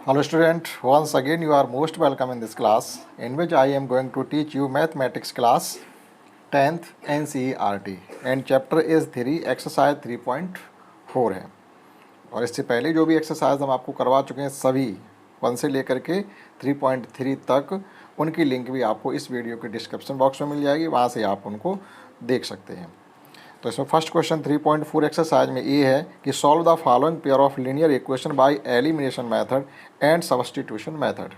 Hello student, once again you are most welcome in this class in which I am going to teach you mathematics class 10th NCERT and chapter is 3 exercise 3.4 है। और इससे पहले जो भी exercise हम आपको करवा चुके हैं सभी 1 से लेकर के 3.3 तक, उनकी लिंक भी आपको इस वीडियो के डिस्क्रिप्शन बॉक्स में मिल जाएगी, वहाँ से आप उनको देख सकते हैं। तो इसमें फर्स्ट क्वेश्चन 3.4 एक्सरसाइज में ये है कि solve the following pair of linear equation by elimination method and substitution method.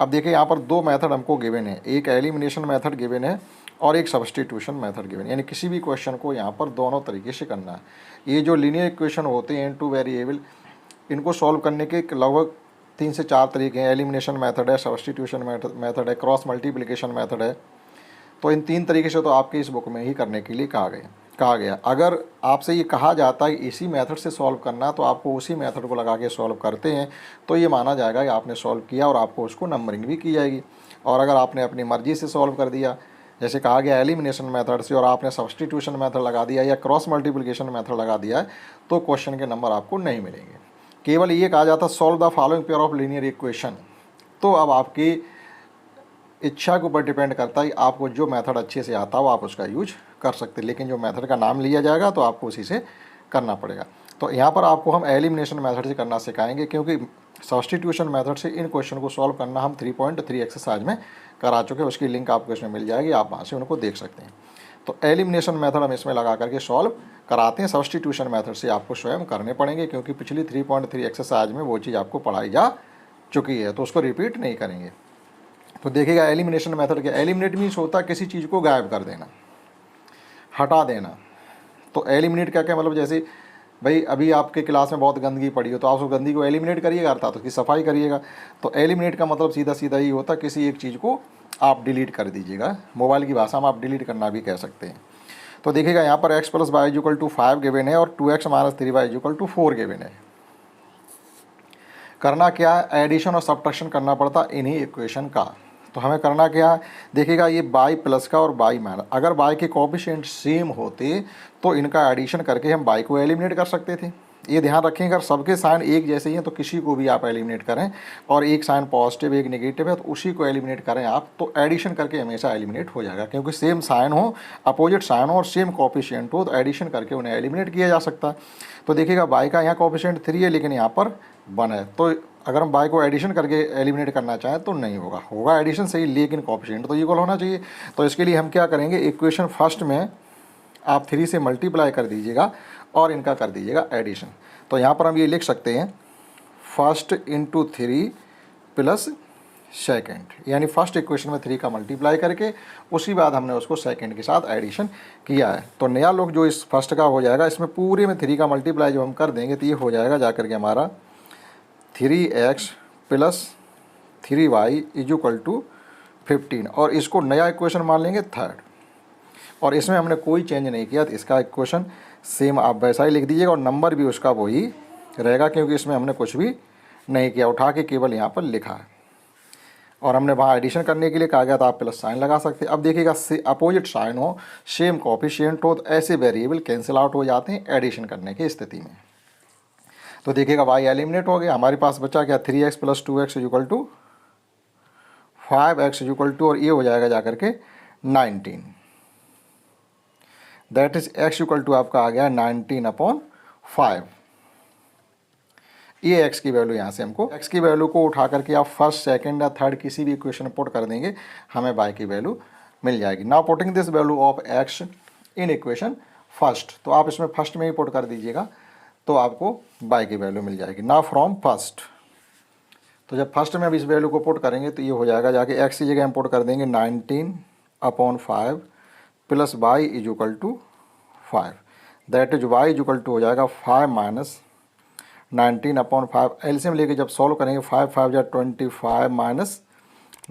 अब देखिए यहाँ पर दो मेथड हमको गिवन है, एक एलिमिनेशन मेथड गिवन है और एक सब्स्टिट्यूशन मेथड गिवन है, यानी किसी भी क्वेश्चन को यहाँ पर दोनों तरीके से करना है। ये जो लीनियर इक्वेशन होते हैं टू वेरिएबल, इनको सॉल्व करने के लगभग 3 से 4 तरीके हैं। एलिमिनेशन मेथड है, सब्स्टिट्यूशन मेथड है, क्रॉस मल्टीप्लिकेशन मेथड है। तो इन 3 तरीके से तो आपके इस बुक में ही करने के लिए कहा गया। अगर आपसे ये कहा जाता है इसी मेथड से सॉल्व करना, तो आपको उसी मेथड को लगा के सॉल्व करते हैं तो ये माना जाएगा कि आपने सॉल्व किया और आपको उसको नंबरिंग भी की जाएगी। और अगर आपने अपनी मर्ज़ी से सॉल्व कर दिया, जैसे कहा गया एलिमिनेशन मेथड से, और आपने सब्स्टिट्यूशन मेथड लगा दिया या क्रॉस मल्टीप्लिकेशन मेथड लगा दिया है, तो क्वेश्चन के नंबर आपको नहीं मिलेंगे। केवल ये कहा जाता है solve the following pair of linear equation. तो अब आपकी इच्छा के ऊपर डिपेंड करता है, आपको जो मेथड अच्छे से आता हो आप उसका यूज कर सकते हैं, लेकिन जो मेथड का नाम लिया जाएगा तो आपको उसी से करना पड़ेगा। तो यहाँ पर आपको हम एलिमिनेशन मेथड से करना सिखाएंगे, क्योंकि सब्स्टिट्यूशन मेथड से इन क्वेश्चन को सॉल्व करना हम 3.3 एक्सरसाइज में करा चुके हैं। उसकी लिंक आपको इसमें मिल जाएगी, आप वहाँ से उनको देख सकते हैं। तो एलिमिनेशन मेथड हम इसमें लगा करके सॉल्व कराते हैं, सब्स्टिट्यूशन मेथड से आपको स्वयं करने पड़ेंगे, क्योंकि पिछली 3.3 एक्सरसाइज में वो चीज़ आपको पढ़ाई जा चुकी है, तो उसको रिपीट नहीं करेंगे। तो देखिएगा एलिमिनेशन मेथड क्या, एलिमिनेट मीन्स होता है किसी चीज़ को गायब कर देना, हटा देना। तो एलिमिनेट क्या क्या मतलब, जैसे भाई अभी आपके क्लास में बहुत गंदगी पड़ी हो तो आप उस गंदगी को एलिमिनेट करिएगा, अर्थात तो उसकी सफाई करिएगा। तो एलिमिनेट का मतलब सीधा सीधा ही होता है किसी एक चीज़ को आप डिलीट कर दीजिएगा। मोबाइल की भाषा में आप डिलीट करना भी कह सकते हैं। तो देखिएगा यहाँ पर x + y = 5 गिवन है और 2x - 3y = 4 गिवन है। करना क्या है, एडिशन और सब्ट्रैक्शन करना पड़ता इन्हीं इक्वेशन का। तो हमें करना क्या है, देखिएगा ये बाई प्लस का और बाई माइनस, अगर बाई के कोएफिशिएंट सेम होते तो इनका एडिशन करके हम बाई को एलिमिनेट कर सकते थे। ये ध्यान रखें, अगर सबके साइन एक जैसे ही हैं तो किसी को भी आप एलिमिनेट करें, और एक साइन पॉजिटिव एक नेगेटिव है तो उसी को एलिमिनेट करें आप, तो एडिशन करके हमेशा एलिमिनेट हो जाएगा। क्योंकि सेम साइन हो, अपोजिट साइन हो और सेम कोएफिशिएंट हो, तो एडिशन करके उन्हें एलिमिनेट किया जा सकता है। तो देखिएगा बाई का यहाँ कोएफिशिएंट 3 है, लेकिन यहाँ पर 1 है, तो अगर हम बाई को एडिशन करके एलिमिनेट करना चाहें तो नहीं होगा, होगा एडिशन सही, लेकिन कोएफिशिएंट तो इक्वल होना चाहिए। तो इसके लिए हम क्या करेंगे, इक्वेशन फर्स्ट में आप 3 से मल्टीप्लाई कर दीजिएगा और इनका कर दीजिएगा एडिशन। तो यहाँ पर हम ये लिख सकते हैं फर्स्ट इंटू 3 प्लस सेकेंड, यानी फर्स्ट इक्वेशन में 3 का मल्टीप्लाई करके उसी बाद हमने उसको सेकेंड के साथ एडिशन किया है। तो नया लोग जो इस फर्स्ट का हो जाएगा, इसमें पूरे में 3 का मल्टीप्लाई जब हम कर देंगे तो ये हो जाएगा जाकर के हमारा 3x + 3y = 15, और इसको नया इक्वेशन मान लेंगे थर्ड। और इसमें हमने कोई चेंज नहीं किया, तो इसका इक्वेशन सेम आप वैसा ही लिख दीजिएगा और नंबर भी उसका वही रहेगा, क्योंकि इसमें हमने कुछ भी नहीं किया, उठा के केवल यहाँ पर लिखा है। और हमने वहाँ एडिशन करने के लिए कहा गया था आप प्लस साइन लगा सकते हैं। अब देखिएगा अपोजिट साइन हो, सेम कोएफिशिएंट हो, तो ऐसे वेरिएबल कैंसिल आउट हो जाते हैं एडिशन करने की स्थिति में। तो देखिएगा y एलिमिनेट हो गया, हमारे पास बचा क्या 3x + 2x = 5x = और ये हो जाएगा जाकर के 19, दैट इज x = आपका आ गया 19/5। ये x की वैल्यू, यहाँ से हमको x की वैल्यू को उठा करके आप फर्स्ट सेकंड या थर्ड किसी भी इक्वेशन में पुट कर देंगे, हमें y की वैल्यू मिल जाएगी। Now putting this value of x in equation first, तो आप इसमें फर्स्ट में ही पुट कर दीजिएगा तो आपको y की वैल्यू मिल जाएगी। नाउ फ्रॉम फर्स्ट, तो जब फर्स्ट में अब इस वैल्यू को पुट करेंगे तो ये हो जाएगा, जाके x की जगह हम पुट कर देंगे 19/5 plus y = 5, that is y = हो जाएगा 5 - 19/5। एलसीएम लेके जब सॉल्व करेंगे 5 5 = 25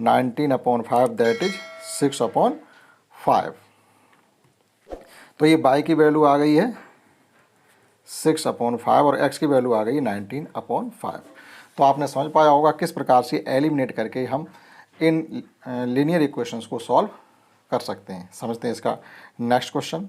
- 19/5, दैट इज 6/5। तो ये y की वैल्यू आ गई है 6/5 और x की वैल्यू आ गई 19/5। तो आपने समझ पाया होगा किस प्रकार से एलिमिनेट करके हम इन लीनियर इक्वेशंस को सॉल्व कर सकते हैं। समझते हैं इसका नेक्स्ट क्वेश्चन।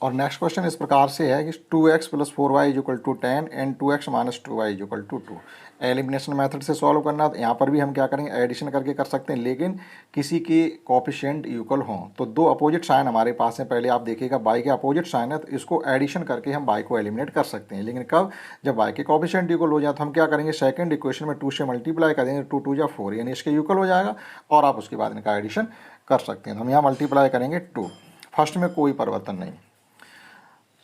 और नेक्स्ट क्वेश्चन इस प्रकार से है कि 2x plus 4y is equal to 10 and 2x minus 2y is equal to 2। Elimination method से सॉल्व करना, तो यहाँ पर भी हम क्या करेंगे, एडिशन करके कर सकते हैं, लेकिन किसी के कोएफिशिएंट इक्वल हों। तो दो अपोजिट साइन हमारे पास हैं, पहले आप देखिएगा बाई के अपोजिट साइन है, तो इसको एडिशन करके हम बाई को एलिमिनेट कर सकते हैं। लेकिन कब, जब बाई के कोएफिशिएंट इक्वल हो जाए तो हम क्या करेंगे, सेकंड इक्वेशन में 2 से मल्टीप्लाई कर देंगे, 2 2 जा 4, यानी इसके इक्वल हो जाएगा और आप उसके बाद इनका एडिशन कर सकते हैं। तो हम यहाँ मल्टीप्लाई करेंगे 2, फर्स्ट में कोई परिवर्तन नहीं।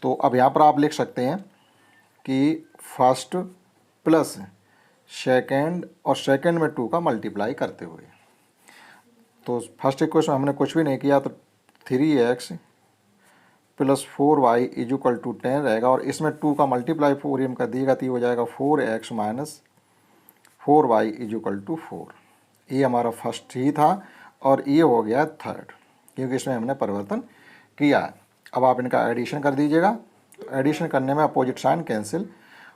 तो अब यहाँ पर आप लिख सकते हैं कि फर्स्ट प्लस सेकेंड और सेकेंड में 2 का मल्टीप्लाई करते हुए। तो फर्स्ट इक्वेशन हमने कुछ भी नहीं किया, तो 3x plus 4y is equal to 10 रहेगा, और इसमें 2 का मल्टीप्लाई 4 हम कर दिएगा तो ये हो जाएगा 4x minus 4y is equal to 4। ये हमारा फर्स्ट ही था और ये हो गया थर्ड, क्योंकि इसमें हमने परिवर्तन किया है। अब आप इनका एडिशन कर दीजिएगा, तो एडिशन करने में अपोजिट साइन कैंसिल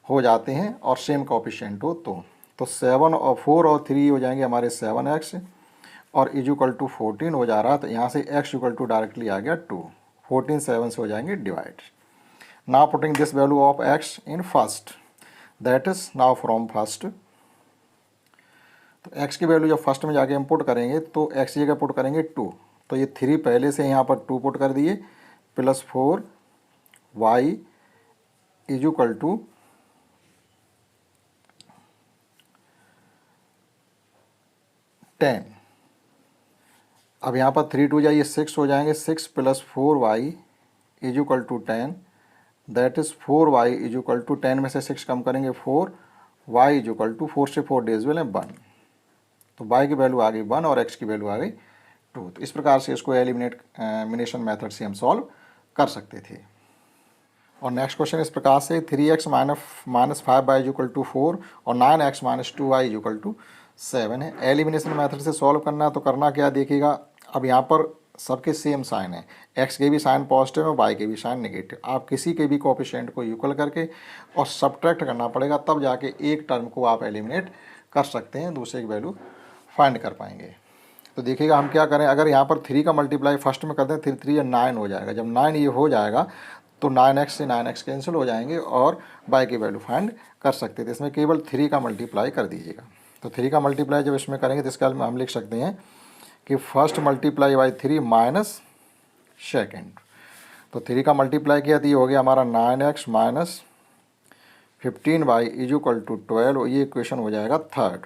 हो जाते हैं और सेम कोएफिशिएंट हो तो 7 और 4 और 3 हो जाएंगे हमारे 7x और इज इक्वल टू 14 हो जा रहा, तो यहाँ से x इक्वल टू डायरेक्टली आ गया 2, 14 7 से हो जाएंगे divide. Now putting this value of x in first, that is now from first, तो x की वैल्यू जब फर्स्ट में जाके हम पुट करेंगे तो x की जगह पुट करेंगे 2, तो ये 3 पहले से यहाँ पर 2 पुट कर दिए, plus 4y is equal to 10। अब यहाँ पर 3 2 जाइए 6 हो जाएंगे, 6 plus 4y is equal to 10, that is 4y is equal to 10 में से 6 कम करेंगे 4, y इज इक्वल टू 4 से 4 डिविजिबल है 1, तो y की वैल्यू आ गई 1 और x की वैल्यू आ गई 2। तो इस प्रकार से इसको एलिमिनेशन मेथड से हम सॉल्व कर सकते थे। और नेक्स्ट क्वेश्चन इस प्रकार से 3x minus 5y is equal to 4 और 9x minus 2y is equal to 7 है। एलिमिनेशन मेथड से सॉल्व करना है, तो करना क्या देखिएगा, अब यहाँ पर सबके सेम साइन है, x के भी साइन पॉजिटिव है, y के भी साइन नेगेटिव। आप किसी के भी कोएफिशिएंट को इक्वल करके और सब्ट्रैक्ट करना पड़ेगा, तब जाके एक टर्म को आप एलिमिनेट कर सकते हैं, दूसरे की वैल्यू फाइंड कर पाएंगे। तो देखिएगा हम क्या करें, अगर यहाँ पर 3 का मल्टीप्लाई फर्स्ट में कर दें, 3 3 9 हो जाएगा। जब 9 ये हो जाएगा तो 9x से 9x कैंसिल हो जाएंगे और y की वैल्यू फाइंड कर सकते थे। इसमें केवल 3 का मल्टीप्लाई कर दीजिएगा। तो 3 का मल्टीप्लाई जब इसमें करेंगे तो इसका हम लिख सकते हैं कि first multiply by 3 minus second. तो 3 का मल्टीप्लाई किया तो ये हो गया हमारा 9x minus 15y is equal to 12, ये इक्वेशन हो जाएगा थर्ड।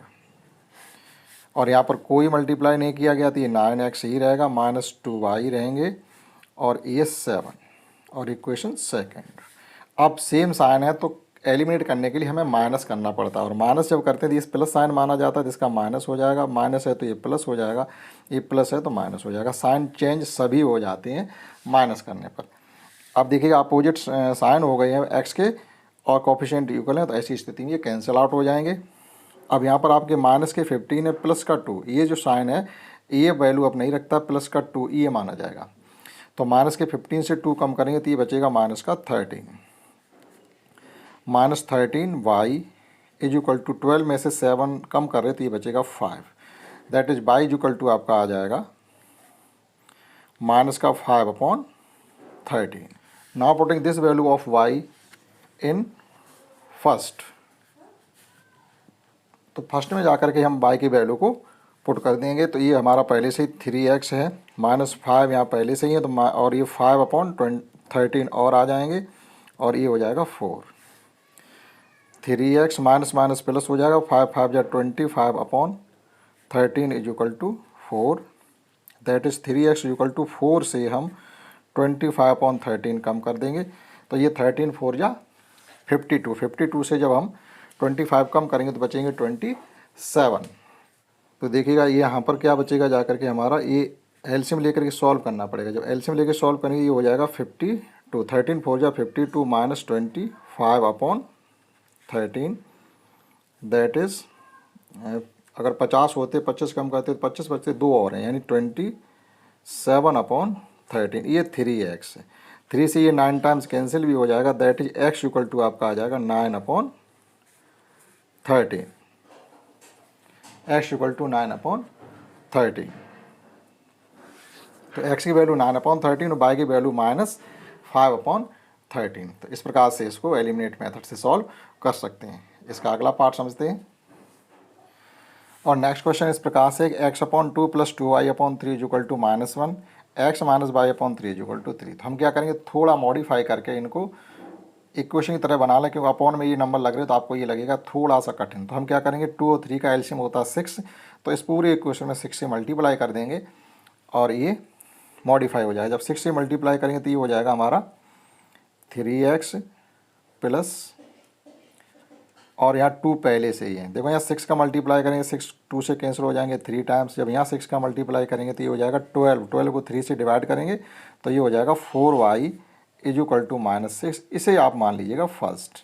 और यहाँ पर कोई मल्टीप्लाई नहीं किया गया तो ये 9x ही रहेगा, माइनस 2y रहेंगे और ये 7 और इक्वेशन सेकंड। अब सेम साइन है तो एलिमिनेट करने के लिए हमें माइनस करना पड़ता है, और माइनस जब करते हैं तो इस प्लस साइन माना जाता है, जिसका माइनस हो जाएगा, माइनस है तो ये प्लस हो जाएगा, ये प्लस है तो माइनस हो जाएगा। साइन चेंज सभी हो जाते हैं माइनस करने पर। अब देखिएगा अपोजिट साइन हो गए हैं एक्स के और कोएफिशिएंट इक्वल है, तो ऐसी स्थिति में ये कैंसिल आउट हो जाएंगे। अब यहाँ पर आपके माइनस के 15 है, प्लस का 2, ये जो साइन है ये वैल्यू अब नहीं रखता, प्लस का 2 ये माना जाएगा। तो माइनस के 15 से 2 कम करेंगे तो ये बचेगा माइनस का 13, minus 13 y is equal to 12 में से 7 कम कर रहे तो ये बचेगा 5, that is y is equal to आपका आ जाएगा माइनस का 5/13। Now putting this value of y in first, तो फर्स्ट में जाकर के हम y की वैल्यू को पुट कर देंगे। तो ये हमारा पहले से ही 3x है, माइनस 5 यहाँ पहले से ही है, तो और ये 5/13 और आ जाएंगे और ये हो जाएगा 4। 3x माइनस माइनस प्लस हो जाएगा, 5 5 या 20, 5/13 is equal to 4, that is 3x equal to 4 से हम 25/13 कम कर देंगे, तो ये 13 4 या 52, 52 से जब हम 25 कम करेंगे तो बचेंगे 27। तो देखिएगा ये यहाँ पर क्या बचेगा, जाकर के हमारा ये एलसीएम लेकर के सॉल्व करना पड़ेगा। जब एलसीएम लेकर सॉल्व करेंगे ये हो जाएगा 52, 13 4 या 52 माइनस 25/13, दैट इज़ अगर 50 होते 25 कम करते तो 25 बचते 2 और हैं, यानी 27/13। ये 3x है, 3 से ये 9 टाइम्स कैंसिल भी हो जाएगा, that is x equal to आपका आ जाएगा 9/13, x इक्वल टू 9/13। तो x की वैल्यू 9/13 और y की वैल्यू 5/13। तो इस प्रकार से इसको एलिमिनेट मेथड से सॉल्व कर सकते हैं। इसका अगला पार्ट समझते हैं। और नेक्स्ट क्वेश्चन इस प्रकार से x/2 + 2y/3 = -1, x - y/3 = 3। तो हम क्या करेंगे, थोड़ा मॉडिफाई करके इनको इक्वेशन की तरह बना लें, क्योंकि अपॉन में ये नंबर लग रहे हैं तो आपको ये लगेगा थोड़ा सा कठिन। तो हम क्या करेंगे, 2 और 3 का एलसीएम होता है 6, तो इस पूरे इक्वेशन में 6 से मल्टीप्लाई कर देंगे और ये मॉडिफाई हो जाएगा। जब 6 से मल्टीप्लाई करेंगे तो ये हो जाएगा हमारा 3x प्लस, और यहाँ 2 पहले से ही है। देखो यहाँ 6 का मल्टीप्लाई करेंगे, 6 2 से कैंसिल हो जाएंगे 3 टाइम्स। जब यहाँ 6 का मल्टीप्लाई करेंगे तो ये हो जाएगा 12 को 3 से डिवाइड करेंगे तो ये हो जाएगा 4y = -6। इसे आप मान लीजिएगा फर्स्ट।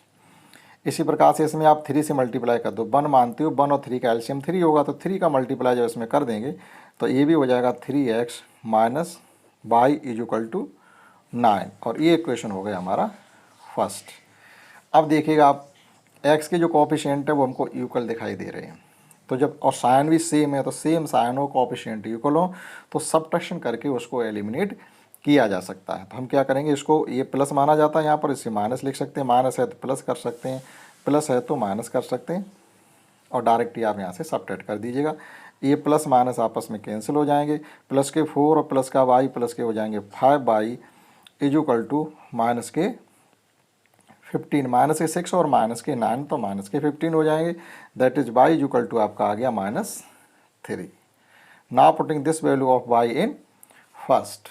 इसी प्रकार से इसमें आप 3 से मल्टीप्लाई कर दो, 1 मानते हो, 1 और 3 का एलसीएम 3 होगा, तो 3 का मल्टीप्लाई जब इसमें कर देंगे तो ये भी हो जाएगा 3x - y = 9, और ये इक्वेशन हो गया हमारा फर्स्ट। अब देखिएगा आप, x के जो कोएफिशिएंट है वो हमको इक्वल दिखाई दे रहे हैं, तो जब और साइन भी सेम है, तो सेम साइन हो, कोएफिशिएंट इक्वल हो, तो सबट्रैक्शन करके उसको एलिमिनेट किया जा सकता है। तो हम क्या करेंगे, इसको ये प्लस माना जाता है यहाँ पर, इसे माइनस लिख सकते हैं, माइनस है तो प्लस कर सकते हैं, प्लस है तो माइनस कर सकते हैं, और डायरेक्ट ही आप यहाँ से सबट्रैक्ट कर दीजिएगा। ये प्लस माइनस आपस में कैंसिल हो जाएंगे, प्लस के 4 और प्लस का y प्लस के हो जाएंगे 5y = माइनस के 15, माइनस के 6 और माइनस के 9, तो माइनस के 15 हो जाएंगे। दैट इज y = आपका आ गया -3। Now putting this value of y in first,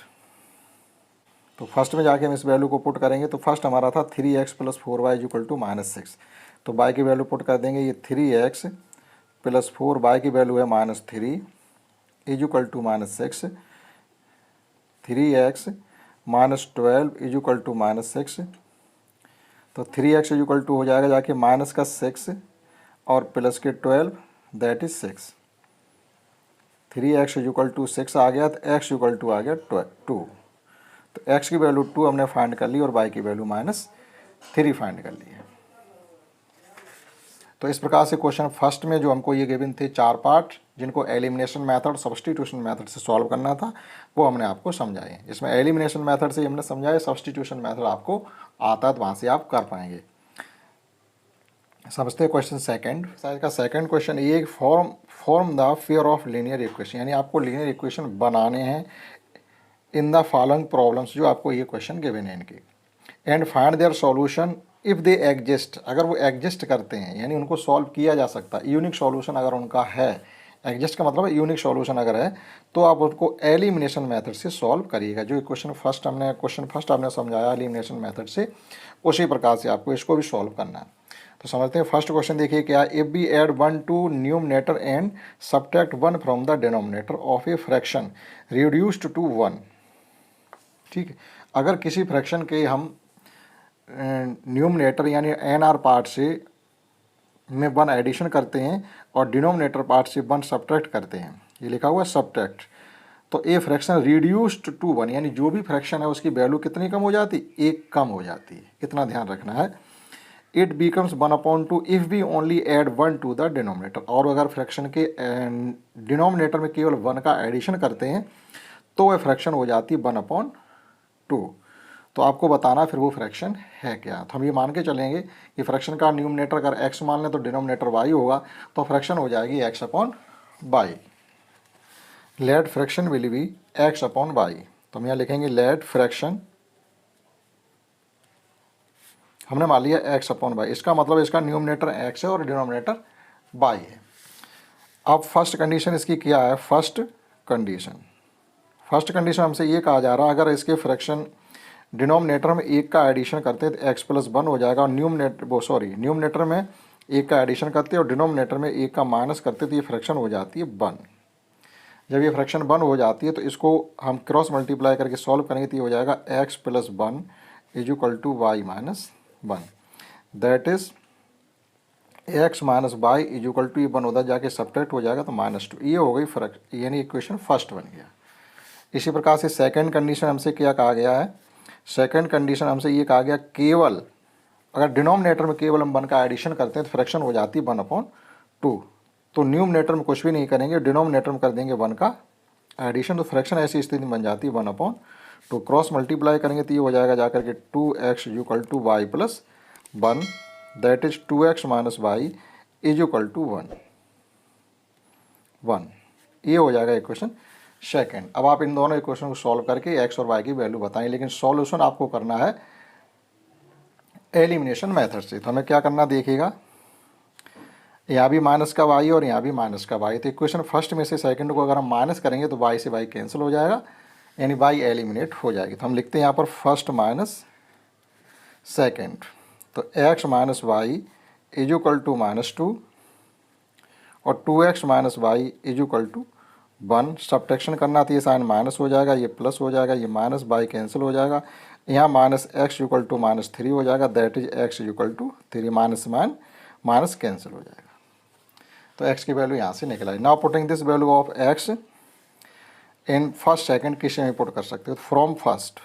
तो फर्स्ट में जाके हम इस वैल्यू को पुट करेंगे। तो फर्स्ट हमारा था 3x + 4y = -6, तो y की वैल्यू पुट कर देंगे। ये 3x + 4y की वैल्यू है -3 = -6, 3x - 12 = -6, तो 3x = हो जाएगा जाके माइनस का 6 और प्लस के 12, दैट इज 6। 3x = 6 आ गया, तो x = आ गया 2। तो x की वैल्यू 2 हमने फाइंड कर ली और y की वैल्यू -3 फाइंड कर ली है। तो इस प्रकार से क्वेश्चन फर्स्ट में जो हमको ये गिवन थे 4 पार्ट, जिनको एलिमिनेशन मेथड, सब्स्टिट्यूशन मेथड से सॉल्व करना था, वो हमने आपको समझाए। इसमें एलिमिनेशन मेथड से हमने समझाया, सब्स्टिट्यूशन मेथड आपको आता है तो वहाँ से आप कर पाएंगे। समझते हैं क्वेश्चन सेकंड। का सेकंड क्वेश्चन ये, form the pair of linear equation, यानी आपको लीनियर इक्वेशन बनाने हैं इन द फॉलोइंग प्रॉब्लम्स, जो आपको ये क्वेश्चन गिवन है इनके, and find their solution if they exist, अगर वो एग्जिस्ट करते हैं, यानी उनको सॉल्व किया जा सकता है, यूनिक सॉल्यूशन अगर उनका है, एग्जिस्ट का मतलब है यूनिक सॉल्यूशन अगर है, तो आप उसको एलिमिनेशन मेथड से सॉल्व करिएगा। जो क्वेश्चन फर्स्ट आपने समझाया एलिमिनेशन मेथड से, उसी प्रकार से आपको इसको भी सॉल्व करना है। तो समझते हैं फर्स्ट क्वेश्चन। देखिए क्या, if we add 1 to numerator and subtract 1 from the denominator of a fraction reduced to 1। ठीक है, अगर किसी फ्रैक्शन के हम न्यूमरेटर यानी NR पार्ट से में 1 एडिशन करते हैं और डिनोमिनेटर पार्ट से 1 सबट्रैक्ट करते हैं, ये लिखा हुआ है सबट्रैक्ट, तो ए फ्रैक्शन रिड्यूस्ड टू 1, यानी जो भी फ्रैक्शन है उसकी वैल्यू कितनी कम हो जाती, 1 कम हो जाती है, इतना ध्यान रखना है। It becomes 1/2 if we only add 1 to the denominator, और अगर फ्रैक्शन के डिनोमिनेटर में केवल 1 का एडिशन करते हैं तो वह फ्रैक्शन हो जाती है 1/2। तो आपको बताना फिर वो फ्रैक्शन है क्या। तो हम ये मान के चलेंगे कि फ्रैक्शन का न्यूमरेटर अगर x मान लें तो डिनोमिनेटर y होगा, तो फ्रैक्शन हो जाएगी x/y। Let fraction will be x/y। तो हम यहाँ लिखेंगे लेट फ्रैक्शन, हमने मान लिया x/y, इसका मतलब इसका न्यूमरेटर x है और डिनोमिनेटर y है। अब फर्स्ट कंडीशन इसकी क्या है, फर्स्ट कंडीशन हमसे ये कहा जा रहा है, अगर इसके फ्रैक्शन डिनोमिनेटर में 1 का एडिशन करते हैं तो x + 1 हो जाएगा, और न्यूमरेटर में 1 का एडिशन करते हैं और डिनोमिनेटर में 1 का माइनस करते तो ये फ्रैक्शन हो जाती है 1। जब ये फ्रैक्शन 1 हो जाती है तो इसको हम क्रॉस मल्टीप्लाई करके सॉल्व करेंगे तो ये हो जाएगा x + 1 = y - 1, that is x - y = ये 1 उधर जाके सब्ट्रैक्ट हो जाएगा तो -2। ये हो गई यानी इक्वेशन फर्स्ट बन गया। इसी प्रकार से सेकंड कंडीशन हमसे क्या कहा गया है, सेकंड कंडीशन हमसे ये कहा गया, केवल अगर डिनोमिनेटर में केवल हम 1 का एडिशन करते हैं तो फ्रैक्शन हो जाती है 1/2। तो न्यूमरेटर में कुछ भी नहीं करेंगे, डिनोमिनेटर में कर देंगे 1 का एडिशन, तो फ्रैक्शन ऐसी स्थिति बन जाती है 1/2। तो क्रॉस मल्टीप्लाई करेंगे तो ये हो जाएगा जाकर के 2x equal to y plus 1, that is 2x minus y is equal to 1। ये हो जाएगा इक्वेशन सेकेंड। अब आप इन दोनों इक्वेशन को सॉल्व करके x और y की वैल्यू बताएं, लेकिन सॉल्यूशन आपको करना है एलिमिनेशन मेथड से। तो हमें क्या करना देखिएगा, यहाँ भी माइनस का y और यहाँ भी माइनस का y, तो इक्वेशन फर्स्ट में से सेकंड को अगर हम माइनस करेंगे तो y से y कैंसिल हो जाएगा, यानी y एलिमिनेट हो जाएगी। तो हम लिखते हैं यहाँ पर फर्स्ट माइनस सेकेंड, तो x minus y is equal to -2 और 2x minus y is equal to 1। Subtraction करना तो ये साइन माइनस हो जाएगा, ये प्लस हो जाएगा, ये माइनस बाई कैंसिल हो जाएगा, यहाँ माइनस एक्स इक्वल टू -3 हो जाएगा, that is x equal to 3, minus minus cancel हो जाएगा। तो x की वैल्यू यहाँ से निकल आई। Now putting this value of x in first second किसी में पुट कर सकते हो, तो फ्रॉम फर्स्ट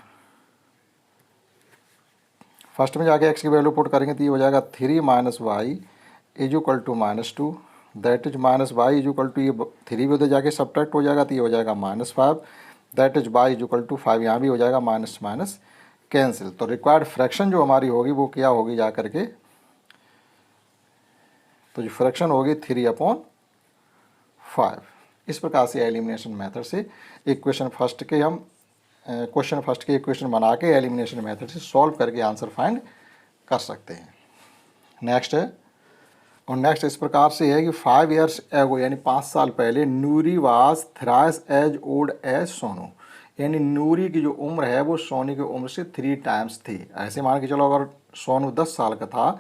में जाके x की वैल्यू पुट करेंगे तो ये हो जाएगा 3 minus y is equal to -2, that is minus y is equal to, ये 3 भी उधर जाके सब्ट्रैक्ट हो जाएगा तो ये हो जाएगा -5, that is y is equal to 5, यहाँ भी हो जाएगा माइनस माइनस कैंसिल। तो रिक्वायर्ड फ्रैक्शन जो हमारी होगी वो क्या होगी जा करके, तो जो फ्रैक्शन होगी 3/5। इस प्रकार से एलिमिनेशन मेथड से क्वेश्चन फर्स्ट के इक्वेशन बना के एलिमिनेशन मेथड से सॉल्व करके आंसर फाइंड कर सकते हैं। नेक्स्ट है, और नेक्स्ट इस प्रकार से है कि 5 years एगो यानी 5 साल पहले Noori was thrice as old as Sonu, यानी नूरी की जो उम्र है वो सोनू की उम्र से 3 times थी। ऐसे मान के चलो अगर सोनू 10 साल का था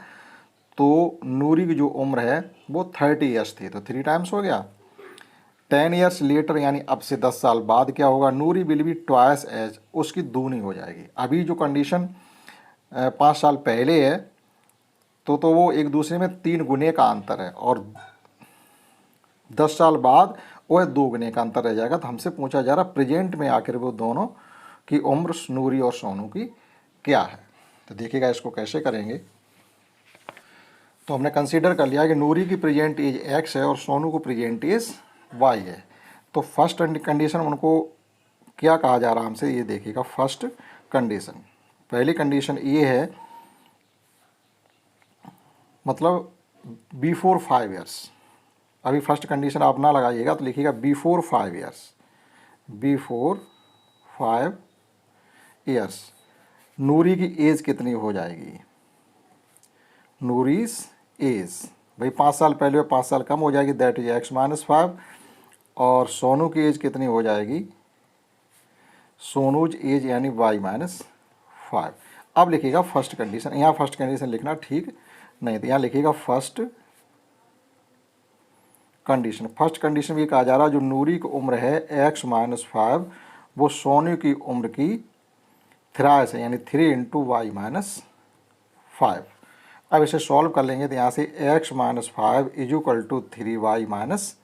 तो नूरी की जो उम्र है वो 30 years थी, तो 3 times हो गया। 10 years लेटर यानी अब से 10 साल बाद क्या होगा, नूरी विल बी ट्वाइस एज, उसकी दूनी हो जाएगी। अभी जो कंडीशन 5 साल पहले है तो वो एक दूसरे में 3 गुने का अंतर है, और 10 साल बाद वो 2 गुने का अंतर रह जाएगा। तो हमसे पूछा जा रहा प्रेजेंट में आखिर वो दोनों की उम्र नूरी और सोनू की क्या है। तो देखिएगा इसको कैसे करेंगे। तो हमने कंसीडर कर लिया कि नूरी की प्रेजेंट एज x है और सोनू को प्रेजेंट एज y है। तो फर्स्ट कंडीशन उनको क्या कहा जा रहा है हमसे, ये देखिएगा। फर्स्ट कंडीशन, पहली कंडीशन ये है, मतलब बिफोर 5 years। अभी फर्स्ट कंडीशन आप ना लगाइएगा तो लिखिएगा बिफोर 5 years, बिफोर 5 years नूरी की एज कितनी हो जाएगी, नूरीज एज भाई 5 साल पहले 5 साल कम हो जाएगी, दैट इज x माइनस 5, और सोनू की एज कितनी हो जाएगी, सोनूज एज यानी y माइनस 5। अब लिखिएगा फर्स्ट कंडीशन, यहाँ फर्स्ट कंडीशन लिखना ठीक नहीं, तो यहाँ लिखिएगा फर्स्ट कंडीशन। फर्स्ट कंडीशन में ये कहा जा रहा है जो नूरी की उम्र है x माइनस 5 वो सोनू की उम्र की थ्राइस है, यानी 3 इंटू वाई माइनस 5। अब इसे सॉल्व कर लेंगे तो यहाँ से x minus 5 is equal to 3y minus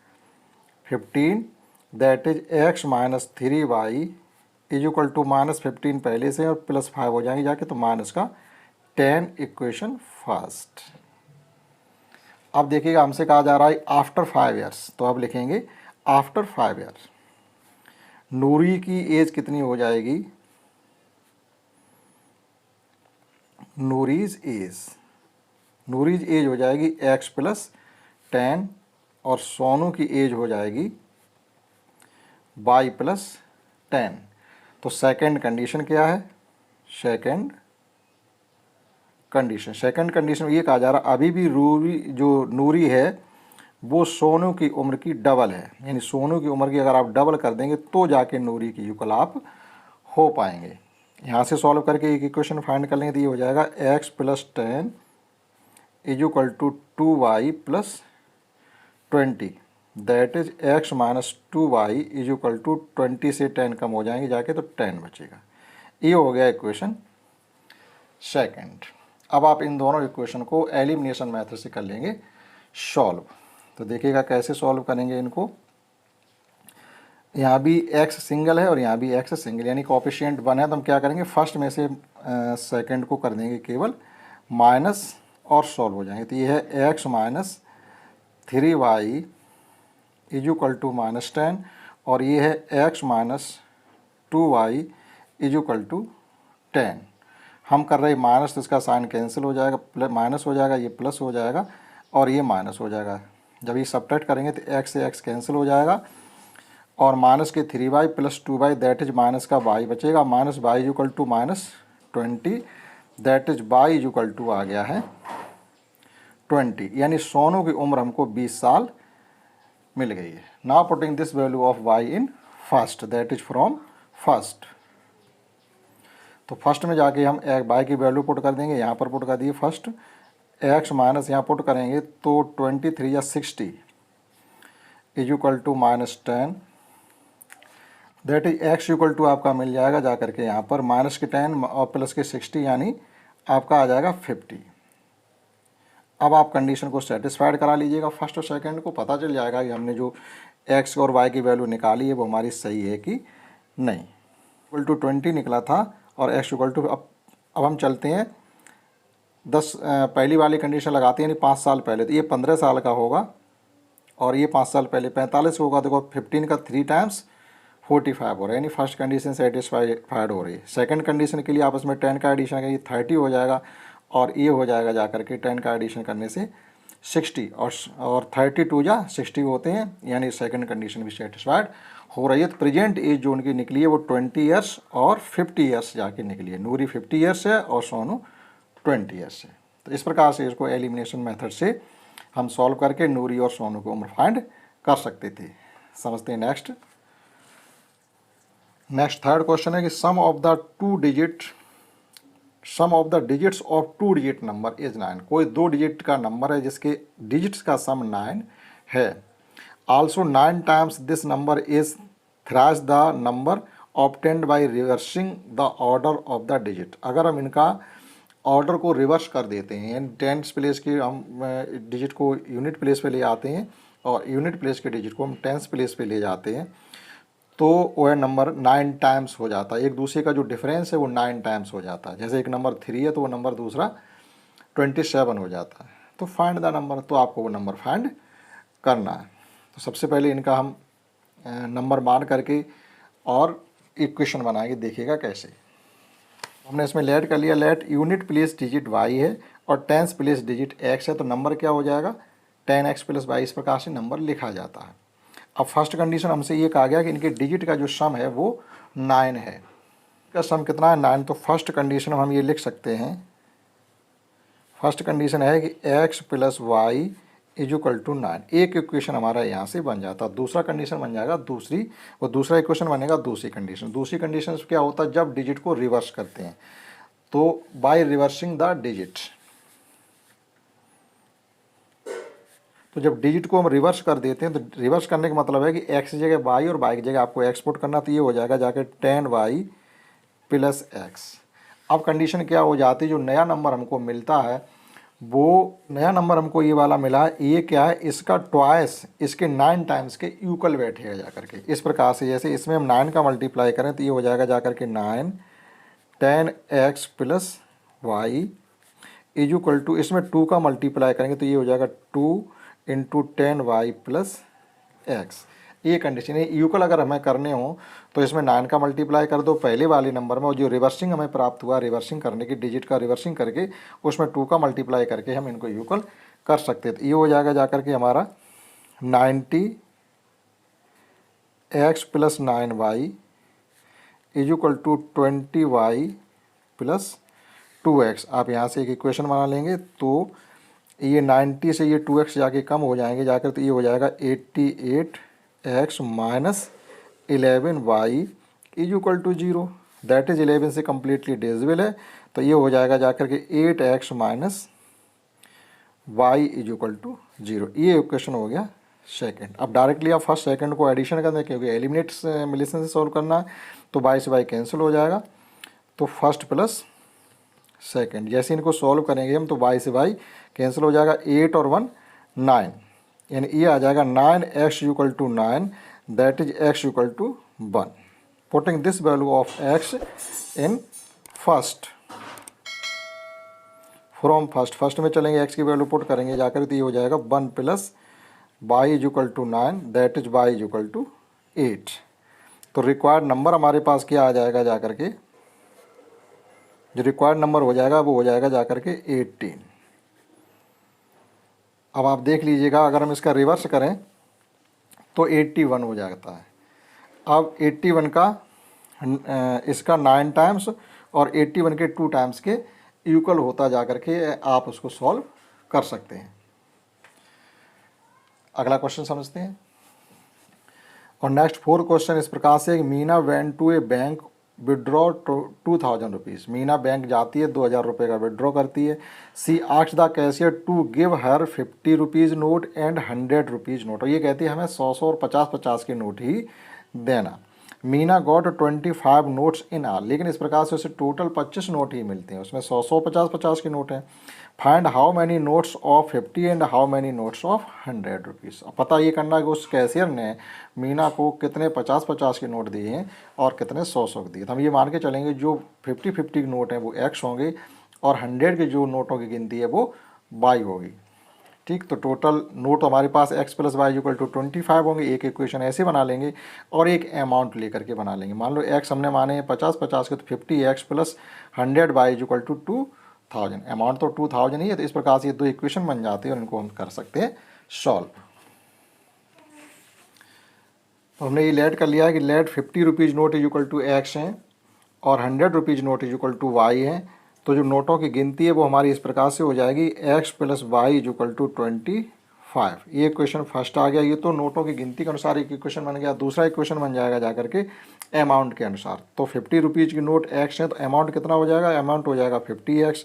15, that is x minus 3y is equal to -15 पहले से और +5 हो जाएंगे जाके, तो माइनस का 10 इक्वेशन फर्स्ट। अब देखिएगा हमसे कहा जा रहा है आफ्टर 5 years, तो अब लिखेंगे आफ्टर 5 years नूरी की एज कितनी हो जाएगी, नूरीज एज हो जाएगी x प्लस 10 और सोनू की एज हो जाएगी y प्लस 10। तो सेकंड कंडीशन क्या है, सेकंड कंडीशन में ये कहा जा रहा अभी भी नूरी है वो सोनू की उम्र की डबल है, यानी सोनू की उम्र की अगर आप डबल कर देंगे तो जाके नूरी की इक्वल आप हो पाएंगे। यहाँ से सॉल्व करके एक इक्वेशन फाइंड कर लेंगे तो ये हो जाएगा x plus 10 is equal to 2y plus 20, that is x minus 2y is equal to 20 से 10 कम हो जाएंगे जाके, तो 10 बचेगा। ये हो गया इक्वेशन सेकंड। अब आप इन दोनों इक्वेशन को एलिमिनेशन मेथड से कर लेंगे सॉल्व। तो देखिएगा कैसे सॉल्व करेंगे इनको। यहाँ भी x सिंगल है और यहाँ भी x सिंगल, यानी कोएफिशिएंट 1 है, तो हम क्या करेंगे फर्स्ट में से सेकंड को कर देंगे केवल माइनस और सॉल्व हो जाएंगे। तो ये है x minus 3y is equal to -10 और ये है x minus 2y is equal to 10। हम कर रहे माइनस, तो इसका साइन कैंसिल हो जाएगा, प्लस माइनस हो जाएगा, ये प्लस हो जाएगा और ये माइनस हो जाएगा। जब ये सब्ट्रैक्ट करेंगे तो एक्स से एक्स कैंसिल हो जाएगा और माइनस के 3y plus 2y that is minus का y बचेगा। Minus y is equal to -20 that is y is equal to आ गया है 20, यानी सोनू की उम्र हमको 20 साल मिल गई है। Now putting this value of y in first that is from first. तो फर्स्ट में जाके हम y की वैल्यू पुट कर देंगे, यहाँ पर पुट कर दिए फर्स्ट, x माइनस यहाँ पुट करेंगे तो 23 या 60 is equal to -10 that is x equal to आपका मिल जाएगा जा करके यहाँ पर माइनस के 10 और प्लस के 60 यानी आपका आ जाएगा 50। अब आप कंडीशन को सेटिस्फाइड करा लीजिएगा, फर्स्ट और सेकंड को पता चल जाएगा कि हमने जो x और y की वैल्यू निकाली है वो हमारी सही है कि नहीं। इक्वल टू 20 निकला था और x इक्वल टू, अब हम चलते हैं 10 पहली वाली कंडीशन लगाते हैं यानी 5 साल पहले, तो ये 15 साल का होगा और ये 5 साल पहले 45 होगा। देखो 15 का 3 टाइम्स 45 हो रहा है, यानी फर्स्ट कंडीशन सेटिस्फाइड हो रही है। सेकंड कंडीशन के लिए आपस में 10 का एडिशन करेंगे 30 हो जाएगा और ये हो जाएगा जा करके 10 का एडिशन करने से 60 और 32 या 60 होते हैं, यानी सेकंड कंडीशन भी सेटिस्फाइड हो रही है। तो प्रेजेंट एज जो उनकी निकली है वो 20 ईयर्स और 50 ईयर्स जाके निकली है। नूरी 50 ईयर्स है और सोनू 20 ईयर्स है। तो इस प्रकार से इसको एलिमिनेशन मेथड से हम सॉल्व करके नूरी और सोनू की उम्र फाइंड कर सकते थे। समझते हैं नेक्स्ट थर्ड क्वेश्चन है कि sum of the digits of 2 digit number is 9। कोई 2 डिजिट का नंबर है जिसके डिजिट्स का सम 9 है। Also 9 times this number is thrice the number obtained by reversing the order of the digit. अगर हम इनका ऑर्डर को रिवर्स कर देते हैं, यानी टेंस प्लेस की हम डिजिट को यूनिट प्लेस पे ले आते हैं और यूनिट प्लेस के डिजिट को हम टेंस प्लेस पे ले जाते हैं, तो वह नंबर 9 टाइम्स हो जाता है। एक दूसरे का जो डिफरेंस है वो 9 टाइम्स हो जाता है। जैसे एक नंबर 3 है तो वो नंबर दूसरा 27 हो जाता है। तो फाइंड द नंबर, तो आपको वो नंबर फाइंड करना है। तो सबसे पहले इनका हम नंबर मान करके और इक्वेशन बनाएंगे, देखिएगा कैसे। हमने इसमें लेट कर लिया, let unit place digit y है और टेंस प्लेस डिजिट x है, तो नंबर क्या हो जाएगा 10x प्लस y। इस प्रकार से नंबर लिखा जाता है। अब फर्स्ट कंडीशन हमसे ये कहा गया कि इनके डिजिट का जो सम है वो 9 है। इसका सम कितना है 9। तो फर्स्ट कंडीशन हम ये लिख सकते हैं, फर्स्ट कंडीशन है कि x plus y is equal to 9। एक इक्वेशन हमारा यहाँ से बन जाता है। दूसरा कंडीशन बन जाएगा दूसरी, वो दूसरा इक्वेशन बनेगा दूसरी कंडीशन। दूसरी कंडीशन क्या होता है, जब डिजिट को रिवर्स करते हैं तो बाय रिवर्सिंग द डिजिट। तो जब डिजिट को हम रिवर्स कर देते हैं तो रिवर्स करने का मतलब है कि x की जगह y और y की जगह आपको x पुट करना, तो ये हो जाएगा जाके 10y प्लस x। अब कंडीशन क्या हो जाती है, जो नया नंबर हमको मिलता है वो नया नंबर हमको ये वाला मिला है, ये क्या है इसका ट्वाइस इसके 9 टाइम्स के इक्वल बैठेगा जा करके। इस प्रकार से जैसे इसमें हम 9 का मल्टीप्लाई करें तो ये हो जाएगा जा करके 9 10x plus y is equal to, इसमें 2 का मल्टीप्लाई करेंगे तो ये हो जाएगा 2 इंटू 10y प्लस एक्स। ये कंडीशन है। इक्वल अगर हमें करने हो तो इसमें 9 का मल्टीप्लाई कर दो पहले वाले नंबर में, और जो रिवर्सिंग हमें प्राप्त हुआ रिवर्सिंग करने की डिजिट का रिवर्सिंग करके उसमें 2 का मल्टीप्लाई करके हम इनको इक्वल कर सकते हैं। तो ये हो जाएगा जा करके हमारा 90x plus 9y is equal to 20y plus 2x। आप यहाँ से एक इक्वेशन बना लेंगे तो ये 90 से ये 2x जाके कम हो जाएंगे जाकर, तो ये हो जाएगा 88x minus 11y is equal to 0। That is 11 से कम्प्लीटली डिविजिबल है, तो ये हो जाएगा जाकर के 8x minus y is equal to 0। ये इक्वेशन हो गया सेकंड। अब डायरेक्टली आप फर्स्ट सेकंड को एडिशन करना है क्योंकि एलिमिनेशन से सॉल्व करना है, तो y से y कैंसिल हो जाएगा, तो फर्स्ट प्लस सेकंड। जैसे इनको सॉल्व करेंगे हम तो y से y कैंसिल हो जाएगा, 8 और 1 9, यानी ये आ जाएगा 9x equal to 9 that is x equal to 1। Putting this value of x in first from first में चलेंगे, x की वैल्यू पुट करेंगे जाकर, तो ये हो जाएगा 1 plus y is equal to 9 that is y is equal to 8। तो रिक्वायर्ड नंबर हमारे पास क्या आ जाएगा जा करके जो रिक्वायर्ड नंबर हो जाएगा वो हो जाएगा जा कर के 18। अब आप देख लीजिएगा, अगर हम इसका रिवर्स करें तो 81 हो जाता है। अब 81 का इसका 9 टाइम्स और 81 के 2 टाइम्स के इक्वल होता जा कर के आप उसको सॉल्व कर सकते हैं। अगला क्वेश्चन समझते हैं। और नेक्स्ट 4 क्वेश्चन इस प्रकार से, Meena went to a bank withdraw 2000 rupees. Meena bank जाती है, 2000 रुपये का विड्रॉ करती है। She asked the cashier to give her 50 rupees note and 100 rupees note. और ये कहती है हमें 100 और 50 के नोट ही देना। मीना गॉट 25 नोट्स इन आल, लेकिन इस प्रकार से उसे टोटल 25 नोट ही मिलते हैं, उसमें 100 50 के नोट हैं। Find how many notes of 50 and how many notes of 100 rupees. अब पता ये करना है कि उस कैशियर ने मीना को कितने 50 के नोट दिए हैं और कितने 100 के दिए। तो हम ये मान के चलेंगे जो 50 के नोट हैं वो एक्स होंगे और 100 के जो नोटों की गिनती है वो वाई होगी। ठीक, तो टोटल नोट हमारे पास x + y = 25 होंगे। एक इक्वेशन ऐसे बना लेंगे और एक अमाउंट लेकर के बना लेंगे। मान लो x हमने माने हैं 50 के, तो 50x + 100y = 2000। अमाउंट तो 2000 ही है, तो इस प्रकार से ये 2 इक्वेशन बन जाते हैं और इनको हम कर सकते हैं सॉल्व। तो हमने ये लेट कर लिया है कि लेट 50 रुपीज़ नोट = x हैं और 100 रुपीज़ नोट = y हैं। तो जो नोटों की गिनती है वो हमारी इस प्रकार से हो जाएगी x + y = 25। ये इक्वेशन फर्स्ट आ गया। ये तो नोटों की गिनती के अनुसार एक इक्वेशन बन गया। दूसरा इक्वेशन बन जाएगा जाकर के अमाउंट के अनुसार। तो 50 रुपीज़ की नोट x है तो अमाउंट कितना हो जाएगा, अमाउंट हो जाएगा 50x।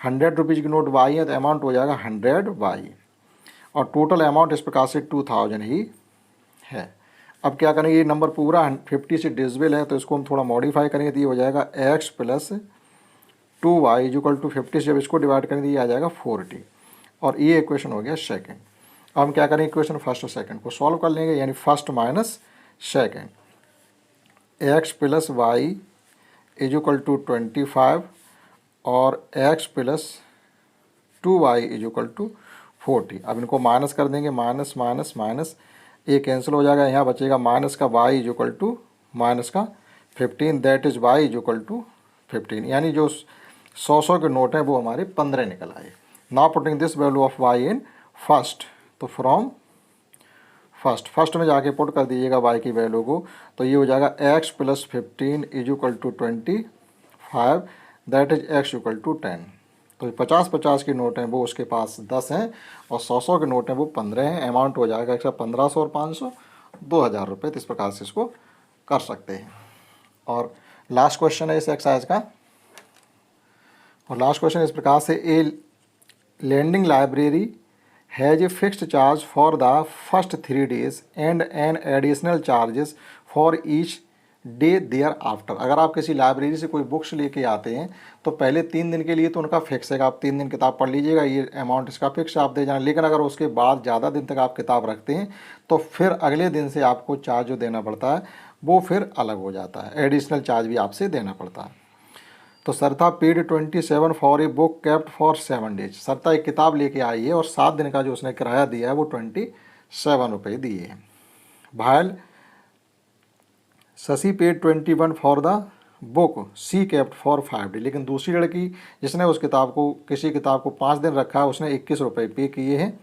100 रुपीज़ की नोट y है तो अमाउंट हो जाएगा 100y। और टोटल अमाउंट इस प्रकार से 2000 ही है। अब क्या करेंगे, ये नंबर पूरा 50 से डिविजिबल है तो इसको हम थोड़ा मॉडिफाई करेंगे तो ये हो जाएगा x + 2y = 50 से जब इसको डिवाइड करेंगे ये आ जाएगा 40। और ये इक्वेशन हो गया सेकंड। अब हम क्या करेंगे, इक्वेशन फर्स्ट और सेकंड को सॉल्व कर लेंगे, यानी first minus second. x + y = 25 और x + 2y = 40। अब इनको माइनस कर देंगे, माइनस माइनस माइनस, ये कैंसिल हो जाएगा। यहाँ बचेगा माइनस का y = माइनस का 15, दैट इज़ y = 15। यानी जो 100 के नोट हैं वो हमारे 15 निकल आए। Now putting this value of y in first, तो फ्रॉम फर्स्ट में जाके पुट कर दीजिएगा y की वैल्यू को, तो ये हो जाएगा x + 15 = 25, दैट इज x = 10। तो 50 के नोट हैं वो उसके पास 10 हैं और 100 के नोट हैं वो 15 हैं। अमाउंट हो जाएगा 1500 और 500 2000 रुपये। तो इस प्रकार से इसको कर सकते हैं। और लास्ट क्वेश्चन है इस एक्सरसाइज का। और लास्ट क्वेश्चन इस प्रकार से, ए lending library has a fixed charge for the first 3 days and an additional charges for each day thereafter. अगर आप किसी लाइब्रेरी से कोई बुक्स लेके आते हैं तो पहले 3 दिन के लिए तो उनका फिक्स है, आप 3 दिन किताब पढ़ लीजिएगा, ये अमाउंट इसका फिक्स आप दे जाना। लेकिन अगर उसके बाद ज़्यादा दिन तक आप किताब रखते हैं तो फिर अगले दिन से आपको चार्ज जो देना पड़ता है वो फिर अलग हो जाता है, एडिशनल चार्ज भी आपसे देना पड़ता है। तो सरता paid 27 for a book kept for 7 days. सरता एक किताब लेके आई है और 7 दिन का जो उसने किराया दिया है वो 27 रुपये दिए हैं। भायल Shashi paid 21 for the book she kept for 5 day. लेकिन दूसरी लड़की जिसने उस किताब को किसी किताब को 5 दिन रखा है उसने 21 रुपये पे किए हैं।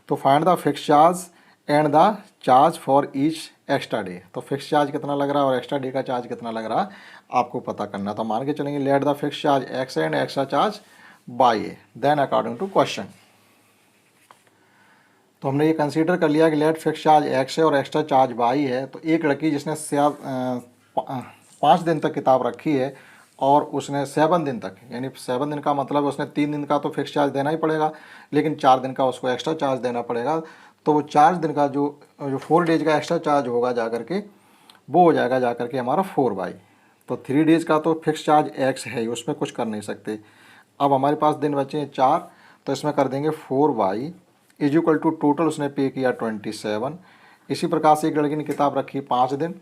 तो find the fix charge and the charge for each extra day. तो फिक्स चार्ज कितना लग रहा है और एक्स्ट्रा डे का चार्ज कितना लग रहा है आपको पता करना। तो मान के चलेंगे let the fix charge x and extra charge by a, then according to question. तो हमने ये कंसीडर कर लिया कि लेट फिक्स चार्ज एक्स है और एक्स्ट्रा चार्ज बाई है। तो एक लड़की जिसने 5 दिन तक किताब रखी है और उसने 7 दिन तक, यानी 7 दिन का मतलब उसने 3 दिन का तो फिक्स चार्ज देना ही पड़ेगा, लेकिन 4 दिन का उसको एक्स्ट्रा चार्ज देना पड़ेगा। तो वो 4 दिन का जो 4 डेज का एक्स्ट्रा चार्ज होगा जा कर के वो हो जाएगा जा कर के हमारा 4/। तो 3 डेज का तो फिक्स चार्ज एक्स है ही, उसमें कुछ कर नहीं सकते। अब हमारे पास दिन बचे हैं 4, तो इसमें कर देंगे 4/, इक्वल टू टोटल उसने पे किया 27। इसी प्रकार से एक लड़की ने किताब रखी 5 दिन,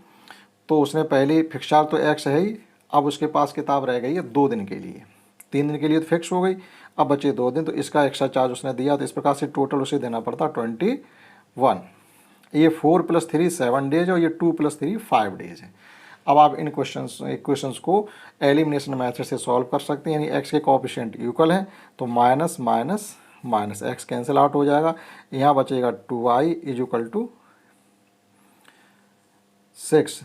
तो उसने पहले फिक्स चार्ज तो एक्स है ही, अब उसके पास किताब रह गई है 2 दिन के लिए। 3 दिन के लिए तो फिक्स हो गई, अब बचे 2 दिन, तो इसका एक्स्ट्रा चार्ज उसने दिया। तो इस प्रकार से टोटल उसे देना पड़ता 21। ये 4 + 3 7 डेज और ये 2 + 3 5 डेज है। अब आप इन इक्वेशंस को एलिमिनेशन मेथड से सॉल्व कर सकते हैं, यानी एक्स के कोएफिशिएंट इक्वल हैं तो minus minus minus x cancel out हो जाएगा, यहाँ बचेगा 2i is equal to 6,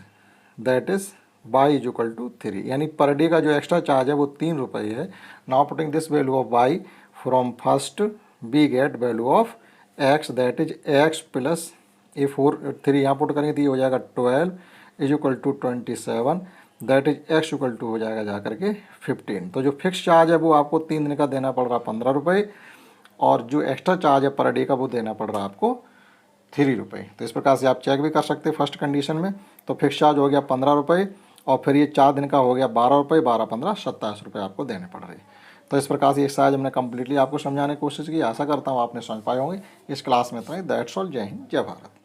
that is y is equal to 3, यानी पर डे का जो एक्स्ट्रा चार्ज है वो 3 रुपये है। Now putting this value of y from first we get value of x that is x plus ये 3 यहाँ put करेंगे तो ये हो जाएगा 12 is equal to 27, that is x equal to हो जाएगा जा करके 15। तो जो फिक्स चार्ज है वो आपको 3 दिन का देना पड़ रहा 15 रुपये, और जो एक्स्ट्रा चार्ज है पर डे का वो देना पड़ रहा आपको 3 रुपये। तो इस प्रकार से आप चेक भी कर सकते हैं फर्स्ट कंडीशन में। तो फिक्स चार्ज हो गया 15 रुपये, और फिर ये 4 दिन का हो गया 12 रुपये, 12 15 27 रुपये आपको देने पड़ रहे। तो इस प्रकार से एक्सरसाइज हमने कम्प्लीटली आपको समझाने की कोशिश की। आशा करता हूँ आपने समझ पाए होंगे। इस क्लास में इतना ही। That's all. जय हिंद, जय भारत।